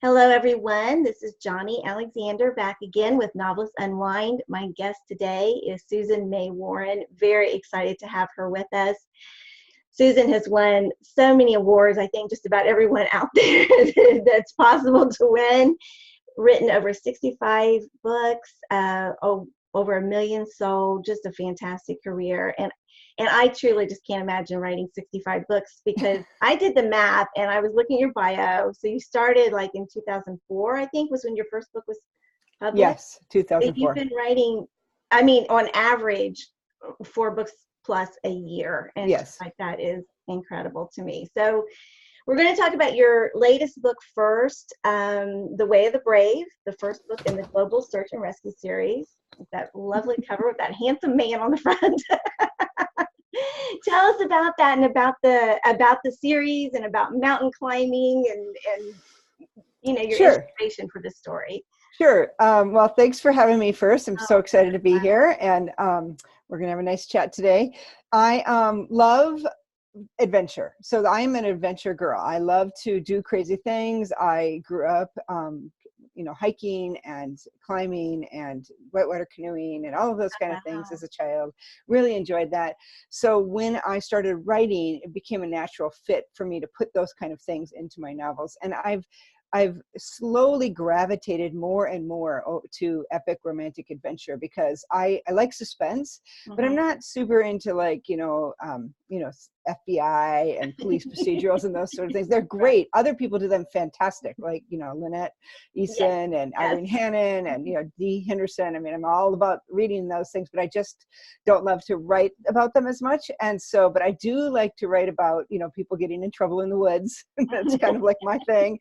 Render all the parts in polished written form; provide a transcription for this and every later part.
Hello, everyone. This is Johnnie Alexander back again with Novelists Unwind. My guest today is Susan May Warren. Very excited to have her with us. Susan has won so many awards, I think just about everyone out there that's possible to win. Written over 65 books, over 1 million sold, just a fantastic career. And I truly just can't imagine writing 65 books because I did the math and I was looking at your bio. So you started like in 2004, I think, was when your first book was published. Yes, So 2004. you've been writing, I mean, on average, 4 books plus a year. And Yes. like that is incredible to me. So we're going to talk about your latest book first, The Way of the Brave, the first book in the Global Search and Rescue series. With that lovely cover with that handsome man on the front. Tell us about that and about the series and about mountain climbing and your Sure. inspiration for this story. Sure. Well, thanks for having me first. I'm so excited to be here, and we're going to have a nice chat today. I love adventure. So I'm an adventure girl. I love to do crazy things. I grew up hiking and climbing and whitewater canoeing and all of those kind of things as a child. Really enjoyed that. So when I started writing, it became a natural fit for me to put those kind of things into my novels. And I've slowly gravitated more and more to epic romantic adventure because I like suspense, but I'm not super into FBI and police procedurals and those sort of things. They're great. Other people do them fantastic, like, Lynette Eason and Irene Hannon and, Dee Henderson. I mean, I'm all about reading those things, but I just don't love to write about them as much. And so, but I do like to write about, people getting in trouble in the woods. That's kind of like my thing.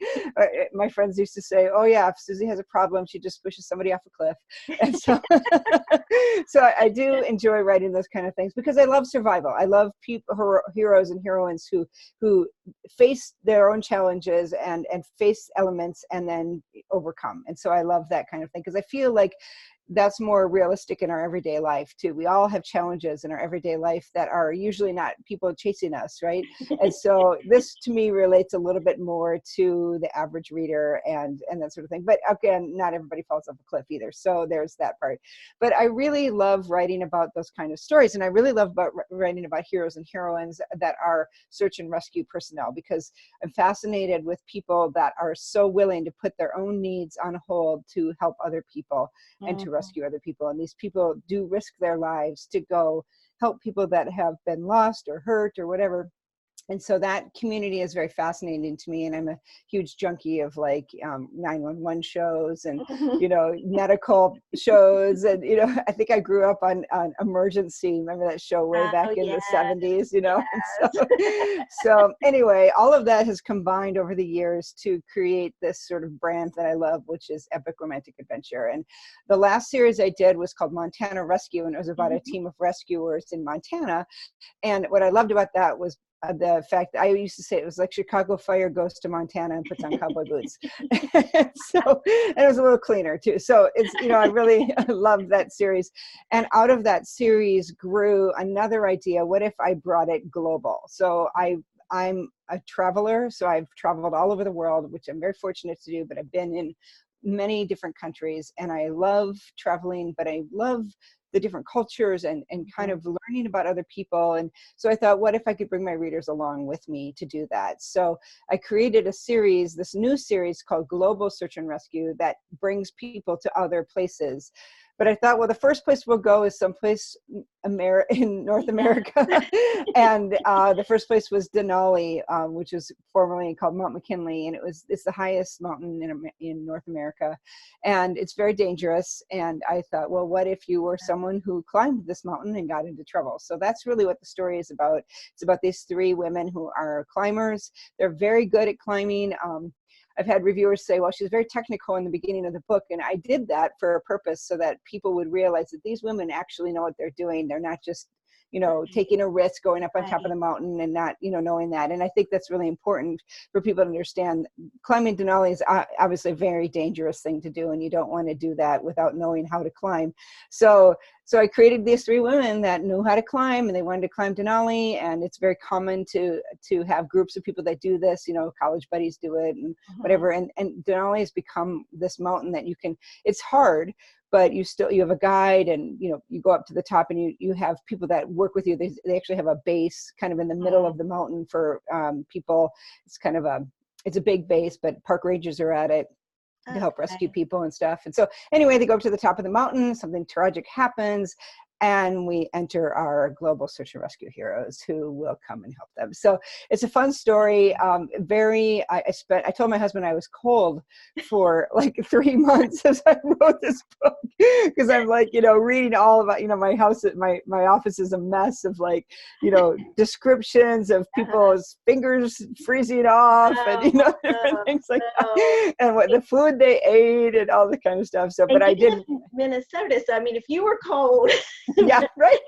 My friends used to say, oh yeah, if Susie has a problem, she just pushes somebody off a cliff. And so, so I do enjoy writing those kind of things because I love survival. I love heroes and heroines who face their own challenges and face elements and then overcome. And so I love that kind of thing because I feel like that's more realistic in our everyday life too. We all have challenges in our everyday life that are usually not people chasing us, right? And so this to me relates a little bit more to the average reader and that sort of thing. But again, not everybody falls off a cliff either. So there's that part. But I really love writing about those kind of stories. And I really love writing about heroes and heroines that are search and rescue personnel because I'm fascinated with people that are so willing to put their own needs on hold to help other people and to rescue other people. And these people do risk their lives to go help people that have been lost or hurt or whatever. And so that community is very fascinating to me. And I'm a huge junkie of 911 shows and, medical shows. And, I think I grew up on Emergency. Remember that show way back in the 70s, And so anyway, all of that has combined over the years to create this sort of brand that I love, which is epic romantic adventure. And the last series I did was called Montana Rescue. And it was about a team of rescuers in Montana. And what I loved about that was the fact that I used to say it was like Chicago Fire goes to Montana and puts on cowboy boots. And it was a little cleaner too. So it's, I really loved that series. And out of that series grew another idea. What if I brought it global? So I'm a traveler. So I've traveled all over the world, which I'm very fortunate to do, but I've been in many different countries and I love traveling, but I love the different cultures and kind of learning about other people. And so I thought, what if I could bring my readers along with me to do that? So I created a series, this new series called Global Search and Rescue that brings people to other places. But I thought, well, the first place we'll go is someplace in North America. And the first place was Denali, which was formerly called Mount McKinley. And it's the highest mountain in North America. And it's very dangerous. And I thought, well, what if you were someone who climbed this mountain and got into trouble? So that's really what the story is about. It's about these 3 women who are climbers. They're very good at climbing. I've had reviewers say, well, she's very technical in the beginning of the book. And I did that for a purpose so that people would realize that these women actually know what they're doing. They're not just, taking a risk going up on top of Right. the mountain and not, knowing that. And I think that's really important for people to understand. Climbing Denali is obviously a very dangerous thing to do, and you don't want to do that without knowing how to climb. So I created these 3 women that knew how to climb, and they wanted to climb Denali. And it's very common to have groups of people that do this, college buddies do it and whatever. And Denali has become this mountain that it's hard, but you have a guide, and you go up to the top, and you have people that work with you. They actually have a base kind of in the middle of the mountain for people. It's a big base, but park rangers are at it to help rescue people and stuff. And so anyway, they go up to the top of the mountain, something tragic happens, and we enter our global search and rescue heroes who will come and help them. So it's a fun story. I told my husband I was cold for like 3 months as I wrote this book, because I'm like, reading all about, my house, my office is a mess of like, descriptions of people's fingers freezing off and, different things like that, and what the food they ate and all the kind of stuff. So, but I didn't. Minnesota. So, I mean, if you were cold. Yeah, right.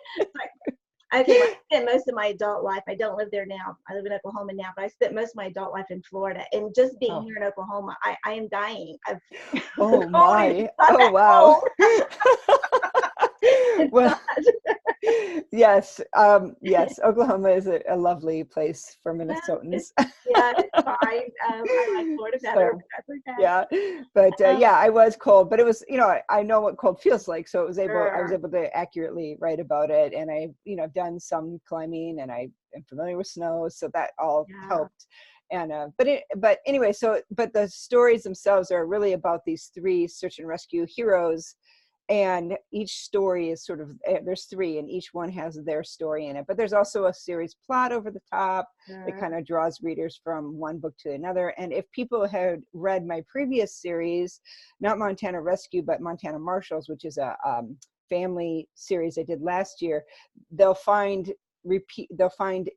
Okay, I spent most of my adult life. I don't live there now. I live in Oklahoma now, but I spent most of my adult life in Florida. And just being here in Oklahoma, I am dying. Oh my! Oh wow! Well, yes, yes. Oklahoma is a lovely place for Minnesotans. Yeah, it's fine. I like Florida better. Yeah, but yeah, I was cold, but it was, I know what cold feels like, so I was able to accurately write about it, and I've done some climbing, and I am familiar with snow, so that all helped. And but anyway, but the stories themselves are really about these 3 search and rescue heroes. And each story is there's 3, and each one has their story in it. But there's also a series plot over the top that kind of draws readers from one book to another. And if people had read my previous series, not Montana Rescue, but Montana Marshals, which is a family series I did last year, they'll find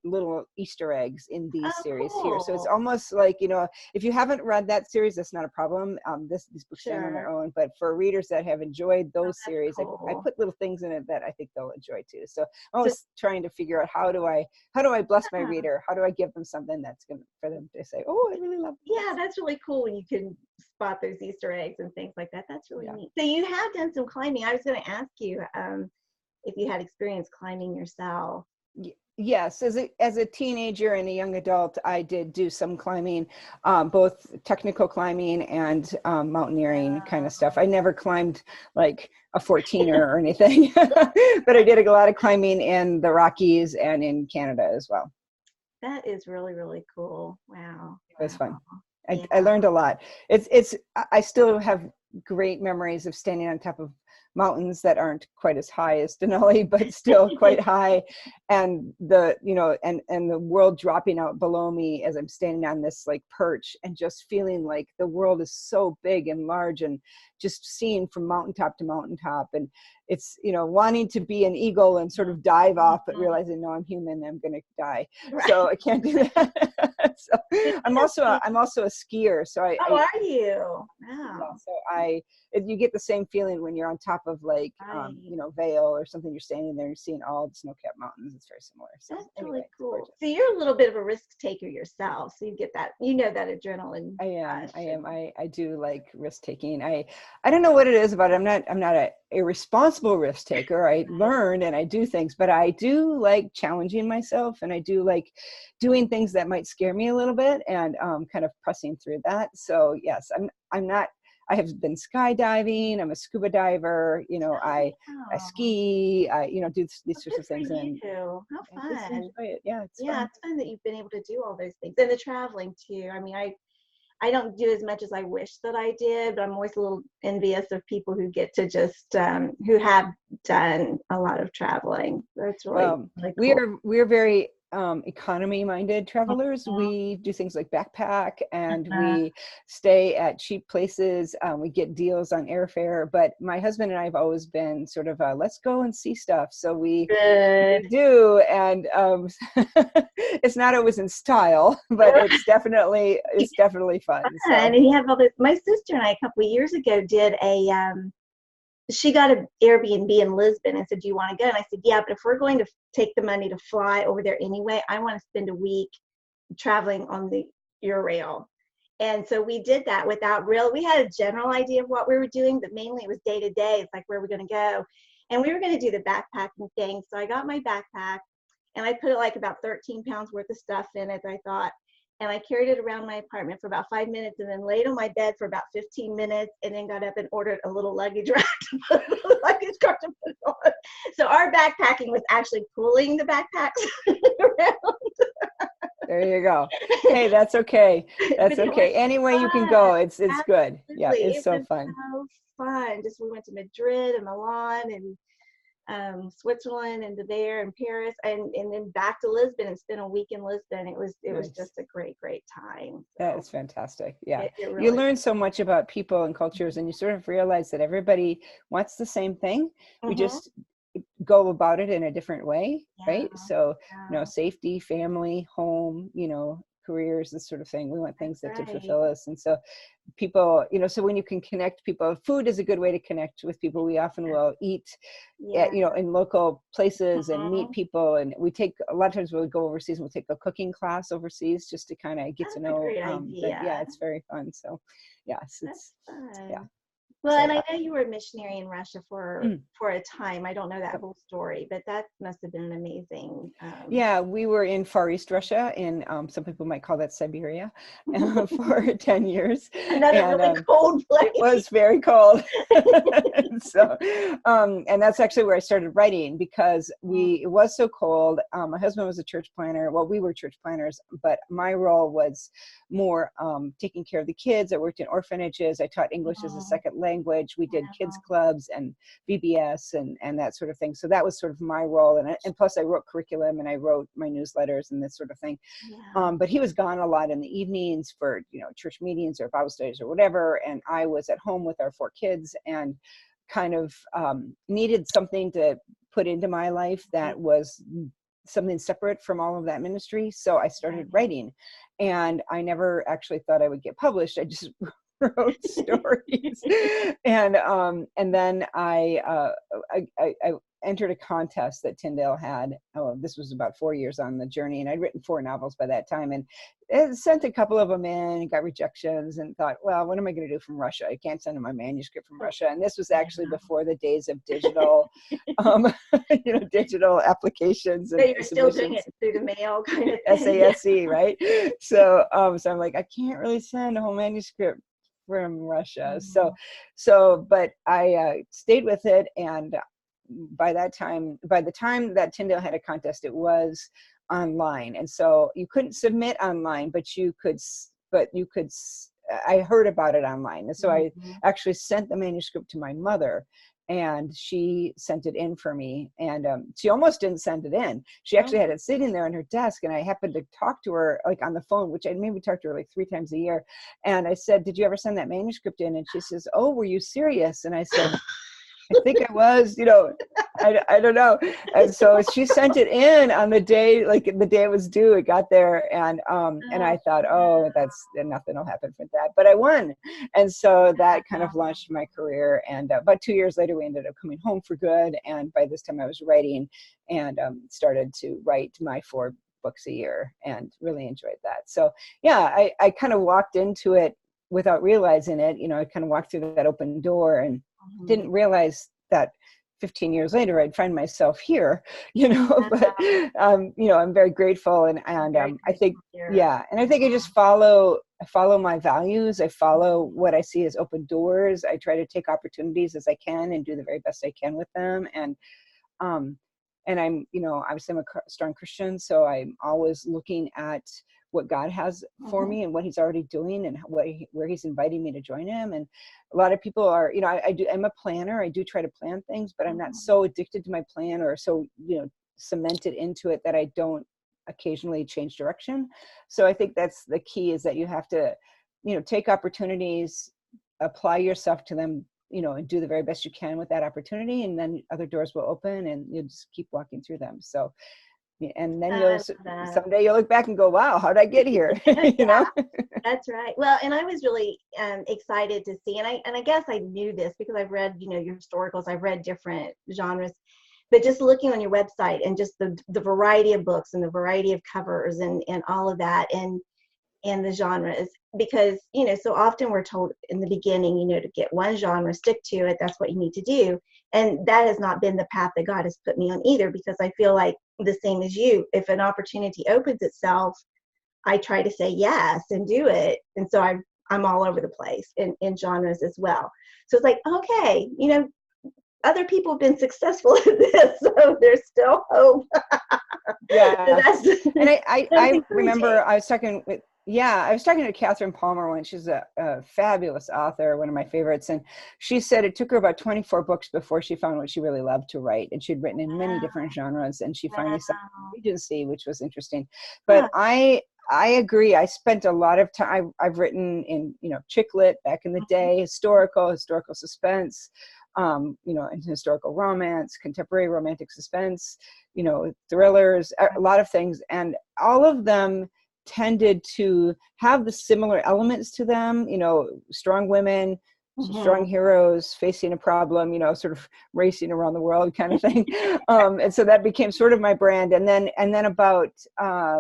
little Easter eggs in these series here. So it's almost like, if you haven't read that series, that's not a problem. These books stand on their own, but for readers that have enjoyed those series, I put little things in it that I think they'll enjoy too. So I'm always trying to figure out how do I bless my reader? How do I give them something that's going for them to say, oh, I really love this. Yeah, that's really cool when you can spot those Easter eggs and things like that. That's really neat. So you have done some climbing. I was going to ask you if you had experience climbing yourself. Yes, as a teenager and a young adult, I did do some climbing, both technical climbing and mountaineering kind of stuff. I never climbed like a 14er or anything, but I did a lot of climbing in the Rockies and in Canada as well. That is really, really cool. Wow. It was fun. I learned a lot. I still have great memories of standing on top of mountains that aren't quite as high as Denali, but still quite high, and the world dropping out below me as I'm standing on this like perch, and just feeling like the world is so big and large, and just seeing from mountaintop to mountaintop. And it's, wanting to be an eagle and sort of dive off, but realizing, no, I'm human, I'm going to die. Right. So I can't do that. So I'm also a skier. So are you? Wow. So you get the same feeling when you're on top of like, Vail or something, you're standing there and you're seeing all the snow-capped mountains. It's very similar. So that's really cool. So you're a little bit of a risk taker yourself. So you get that, that adrenaline. I am. I do like risk taking. I don't know what it is about it. I'm not a irresponsible risk taker. I learn and I do things, but I do like challenging myself, and I do like doing things that might scare me a little bit, and kind of pressing through that. So yes, I have been skydiving. I'm a scuba diver. I ski. I do these sorts of things. And how fun! Enjoy it. Yeah, it's fun that you've been able to do all those things, and the traveling too. I mean, I don't do as much as I wish that I did, but I'm always a little envious of people who get to just who have done a lot of traveling. That's really, really cool. We're very economy-minded travelers. We do things like backpack, and we stay at cheap places. We get deals on airfare. But my husband and I have always been sort of let's go and see stuff. So we do, and it's not always in style, but it's definitely fun. So. And you have all this. My sister and I a couple of years ago did a she got an Airbnb in Lisbon and said, do you want to go? And I said, yeah, but if we're going to take the money to fly over there anyway, I want to spend a week traveling on the Eurail. And so we did that without we had a general idea of what we were doing, but mainly it was day to day. It's like, where are we going to go? And we were going to do the backpacking thing. So I got my backpack and I put like about 13 pounds worth of stuff in it, I thought. And I carried it around my apartment for about 5 minutes and then laid on my bed for about 15 minutes and then got up and ordered a little luggage rack to put the luggage cart to put on. So our backpacking was actually pulling the backpacks around. There you go. Hey, that's okay. That's okay. Any way you can go, it's good. Yeah, it's so fun. So fun. Just we went to Madrid and Milan and Switzerland and to there and Paris and then back to Lisbon and spent a week in Lisbon. It was just a great time. So that's fantastic. Yeah, it really you learn so much about people and cultures, and you sort of realize that everybody wants the same thing. We just go about it in a different way, right? So safety, family, home, careers, this sort of thing. We want things that fulfill us. And so people, so when you can connect people, food is a good way to connect with people. We often will eat at, in local places and meet people. And we take, a lot of times we'll go overseas and we'll take a cooking class overseas just to kind of get to know. It's very fun. So yes, it's fun. Well, and I know you were a missionary in Russia for a time. I don't know that whole story, but that must have been amazing. Yeah, we were in Far East Russia, in some people might call that Siberia, for 10 years. Another really cold place. It was very cold. So, and that's actually where I started writing, because it was so cold. My husband was a church planner. Well, we were church planners, but my role was more taking care of the kids. I worked in orphanages. I taught English as a second language. We did kids clubs and VBS and that sort of thing. So that was sort of my role. And plus I wrote curriculum and I wrote my newsletters and this sort of thing. But he was gone a lot in the evenings for, church meetings or Bible studies or whatever. And I was at home with our 4 kids and kind of needed something to put into my life that was something separate from all of that ministry. So I started writing, and I never actually thought I would get published. I just wrote stories. And then I entered a contest that Tyndale had. This was about 4 years on the journey, and I'd written 4 novels by that time, and sent a couple of them in and got rejections, and thought, well, what am I going to do from Russia? I can't send them my manuscript from Russia. And this was actually before the days of digital, digital applications. So you're still doing it through the mail, kind of thing. SASE, right? So I'm like, I can't really send a whole manuscript from Russia. But I stayed with it, and by the time that Tyndale had a contest, it was online, and so you couldn't submit online, but you could. I heard about it online, and so I actually sent the manuscript to my mother, and she sent it in for me. And she almost didn't send it in. She actually had it sitting there on her desk, and I happened to talk to her like on the phone, which I maybe talked to her like 3 times a year. And I said, "Did you ever send that manuscript in?" And she says, "Oh, were you serious?" And I said, I think I was, I don't know. And so she sent it in on the day, like the day it was due. It got there, and I thought, oh, nothing will happen for that. But I won, and so that kind of launched my career. And about 2 years later, we ended up coming home for good. And by this time, I was writing, and started to write my 4 books a year, and really enjoyed that. So yeah, I kind of walked into it without realizing it. I kind of walked through that open door and didn't realize that 15 years later I'd find myself here, but I'm very grateful, and I think and I think I just follow my values. I follow what I see as open doors. I try to take opportunities as I can and do the very best I can with them. And I'm obviously I'm a strong Christian, so I'm always looking at what God has for me and what he's already doing and where he's inviting me to join him. And a lot of people are, I'm a planner. I do try to plan things, but I'm not so addicted to my plan or so, cemented into it that I don't occasionally change direction. So I think that's the key, is that you have to, take opportunities, apply yourself to them, and do the very best you can with that opportunity. And then other doors will open and you'll just keep walking through them. So And then I love that. someday you'll look back and go, wow, how did I get here? You know? That's right. Well, and I was really excited to see, and I guess I knew this because I've read, your historicals, I've read different genres, but just looking on your website and just the variety of books and the variety of covers and all of that, and the genres, because so often we're told in the beginning, to get one genre, stick to it, that's what you need to do, and that has not been the path that God has put me on either, because I feel like the same as you, if an opportunity opens itself, I try to say yes and do it, and so I'm all over the place in genres as well. So it's like, okay, other people have been successful at this, so there's still hope. Yeah. That's And I remember encouraging. I was talking to Catherine Palmer once. She's a fabulous author, one of my favorites. And she said it took her about 24 books before she found what she really loved to write. And she'd written in many different genres, and she finally signed Wow. an agency, which was interesting. Huh. But I agree. I spent a lot of time. I've written in, chick lit back in the day, historical suspense, and historical romance, contemporary romantic suspense, thrillers, a lot of things. And all of them tended to have the similar elements to them, strong women, strong Mhm. heroes facing a problem, sort of racing around the world kind of thing. And so that became sort of my brand. And then about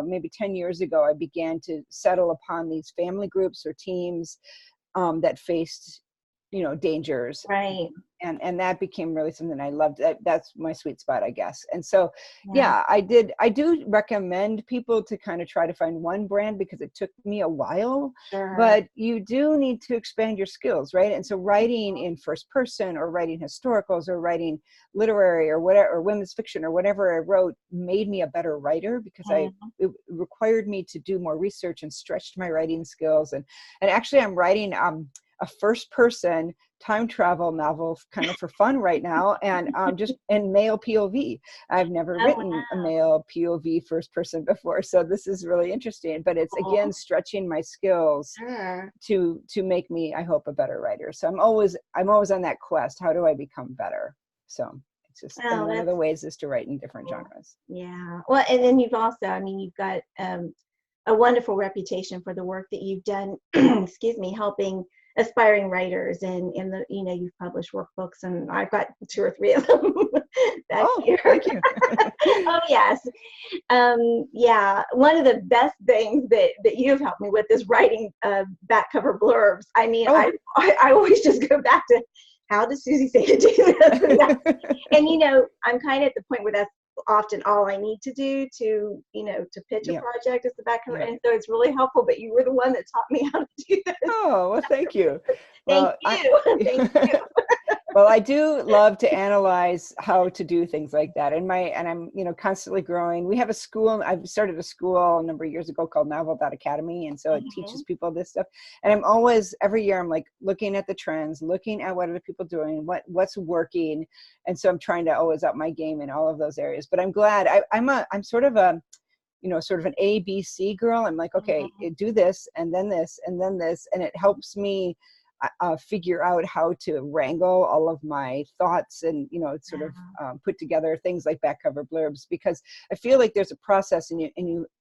maybe 10 years ago, I began to settle upon these family groups or teams that faced, dangers. Right. And that became really something I loved. That's my sweet spot, I guess. And so, Yeah. yeah, I do recommend people to kind of try to find one brand, because it took me a while, Sure. but you do need to expand your skills, right? And so writing in first person, or writing historicals, or writing literary, or whatever, or women's fiction, or whatever I wrote, made me a better writer, because Mhm. it required me to do more research and stretched my writing skills. And actually I'm writing a first person time travel novel kind of for fun right now, and just in male POV. I've never Oh, written a male POV first person before, so this is really interesting, but it's again wow. stretching my skills Sure. to make me, I hope, a better writer. So I'm always on that quest. How do I become better? So it's just, and Oh, one of the that's ways is to write in different cool. genres. Yeah. Well, and then you've also, you've got a wonderful reputation for the work that you've done, excuse me, helping aspiring writers, and you've published workbooks, and I've got 2 or 3 of them back Oh, here. thank you. Oh yes. Yeah, one of the best things that you've helped me with is writing back cover blurbs. I mean, Oh. I always just go back to, how does Susie say to do this and that? And I'm kind of at the point where that's often all I need to do to pitch a Yeah. project is the back cover, Yeah. and so it's really helpful. But you were the one that taught me how to do this. Oh, well, thank you. Thank Well, you. Thank you. well, I do love to analyze how to do things like that. And I'm, constantly growing. We have a school. I've started a school a number of years ago called Novel Academy. And so it teaches Mhm. people this stuff. And I'm always, every year, I'm like looking at the trends, looking at what other people doing, what's working. And so I'm trying to always up my game in all of those areas. But I'm glad I'm sort of sort of an ABC girl. I'm like, okay, Mhm. do this, and then this, and then this. And it helps me figure out how to wrangle all of my thoughts, and sort of put together things like back cover blurbs, because I feel like there's a process, and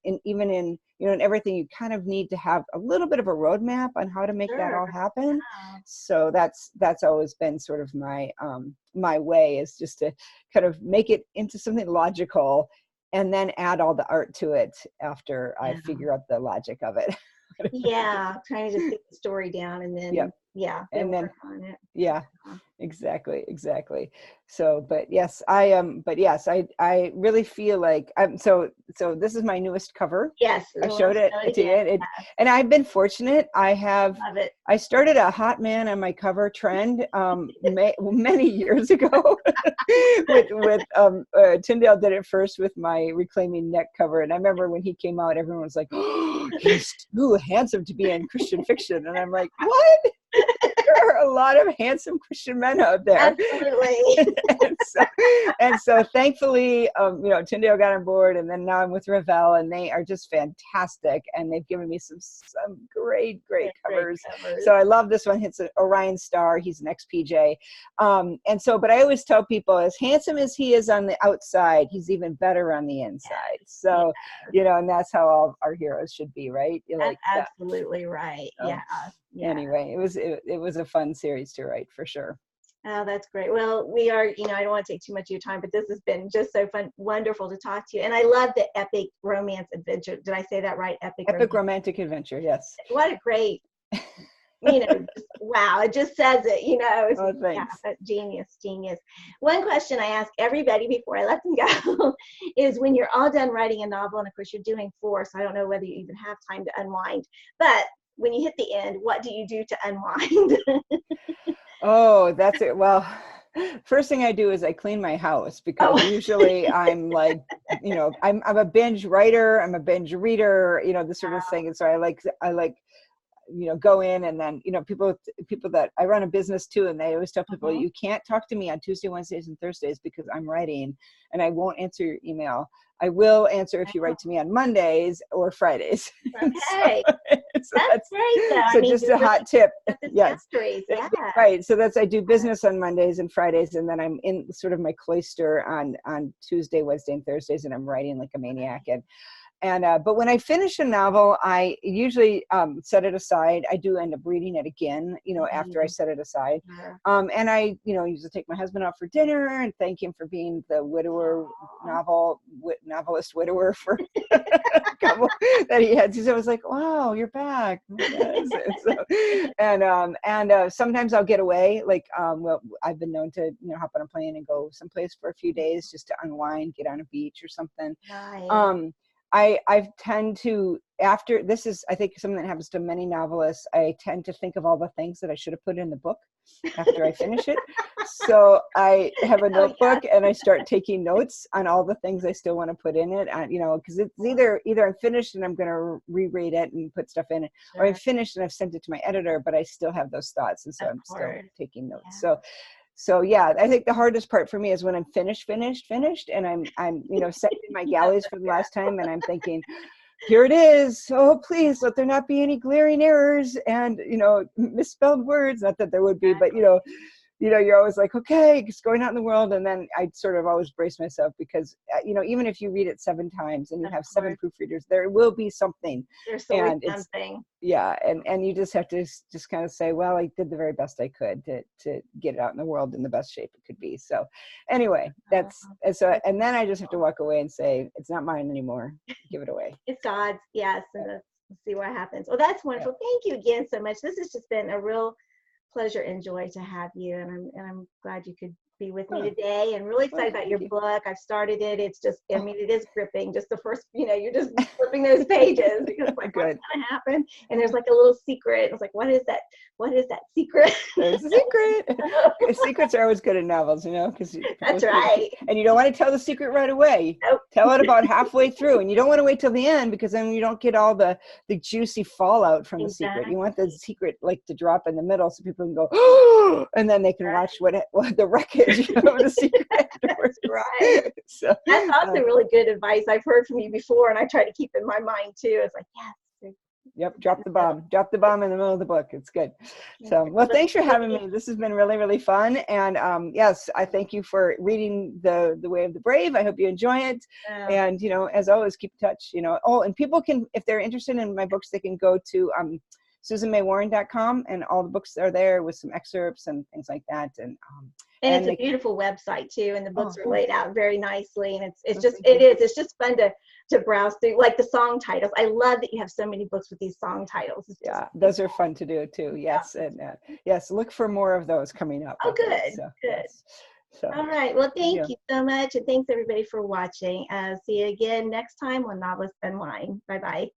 even in in everything, you kind of need to have a little bit of a roadmap on how to make that Sure. all happen. Yeah. So that's always been sort of my way, is just to kind of make it into something logical, and then add all the art to it after I Yeah. figure out the logic of it. Yeah. Trying to just get the story down, and Yep. then And then, work on it. yeah, Yeah. exactly. So, but yes, I really feel like so this is my newest cover. Yes. I Well, showed it show it to you. again. And I've been fortunate. Love it. I started a hot man on my cover trend many years ago with Tyndale did it first with my Reclaiming Neck cover. And I remember when he came out, everyone was like, oh, he's too handsome to be in Christian fiction. And I'm like, what? there are a lot of handsome Christian men out there. Absolutely. and so thankfully, Tyndale got on board, and then now I'm with Ravel, and they are just fantastic. And they've given me some great covers. So I love this one. It's an Orion Star. He's an ex-PJ. But I always tell people, as handsome as he is on the outside, he's even better on the inside. So, and that's how all our heroes should be, right? That's absolutely right. So, anyway, it was a fun series to write, for sure. Oh, that's great. Well, we are, I don't want to take too much of your time, but this has been just so fun, wonderful to talk to you. And I love the epic romance adventure. Did I say that right? Epic romantic adventure, yes. What a great, wow, it just says it, Oh, thanks. Genius. One question I ask everybody before I let them go is, when you're all done writing a novel, and of course you're doing 4, so I don't know whether you even have time to unwind, but when you hit the end, what do you do to unwind? Oh, that's it. Well, first thing I do is I clean my house, because usually I'm like, I'm a binge writer, I'm a binge reader, this sort of thing. And so I like, go in, and then, people that I run a business too, and they always tell people, you can't talk to me on Tuesday, Wednesdays, and Thursdays, because I'm writing and I won't answer your email. I will answer if you write to me on Mondays or Fridays. Okay. That's great, though. So just a hot tip. Yes. Yeah. Right. So I do business on Mondays and Fridays, and then I'm in sort of my cloister on Tuesday, Wednesday, and Thursdays, and I'm writing like a maniac. But when I finish a novel, I usually set it aside. I do end up reading it again, after I set it aside. And I, usually take my husband out for dinner and thank him for being the novelist widower for a couple that he had. So I was like, wow, you're back. Yes. Sometimes I'll get away. Like, I've been known to, hop on a plane and go someplace for a few days just to unwind, get on a beach or something. Nice. I tend to, after this is, I think, something that happens to many novelists, I tend to think of all the things that I should have put in the book after I finish it. So I have a notebook and I start taking notes on all the things I still want to put in it. Because it's either I'm finished and I'm going to reread it and put stuff in it, or I'm finished and I've sent it to my editor, but I still have those thoughts. And so I'm still taking notes. So yeah, I think the hardest part for me is when I'm finished, and I'm setting my galleys for the last time, and I'm thinking, here it is. Oh, please let there not be any glaring errors and misspelled words. Not that there would be, but you're always like, okay, it's going out in the world. And then I sort of always brace myself, because even if you read it 7 times and you have 7 proofreaders, there will be something. There's always something. Yeah, and you just have to just kind of say, well, I did the very best I could to get it out in the world in the best shape it could be. So anyway, and then I just have to walk away and say, it's not mine anymore. Give it away. It's God's, yes, and let's see what happens. Well, that's wonderful. Yeah. Thank you again so much. This has just been a real pleasure and joy to have you, and I'm glad you could be with me today, and really excited about your book. I've started it. It's just, it is gripping. Just the first, you're just flipping those pages, because like, what's gonna happen? And there's like a little secret. It's like, what is that secret? There's a secret. Secrets are always good in novels, because that's right. And you don't want to tell the secret right away. Nope. Tell it about halfway through, and you don't want to wait till the end, because then you don't get all the juicy fallout from the secret. You want the secret like to drop in the middle, so people can go, oh, and then they can watch what the wreckage of the secret afterwards. Right. So that's also really good advice I've heard from you before, and I try to keep in my mind too. It's like, yes. Yep, drop the bomb in the middle of the book. It's good. So, well, thanks for having me. This has been really, really fun. And yes, I thank you for reading the Way of the Brave. I hope you enjoy it. And as always, keep in touch. And people can, if they're interested in my books, they can go to SusanMayWarren.com, and all the books are there with some excerpts and things like that. And it's a beautiful website too, and the books are laid out very nicely, and it's just fun to browse through, like the song titles. I love that you have so many books with these song titles. Those are fun to do too. Yes, and yes, look for more of those coming up. Oh, good, good. Yes. So, all right. Well, thank you so much, and thanks everybody for watching. See you again next time on Novelists Unwind. Bye bye.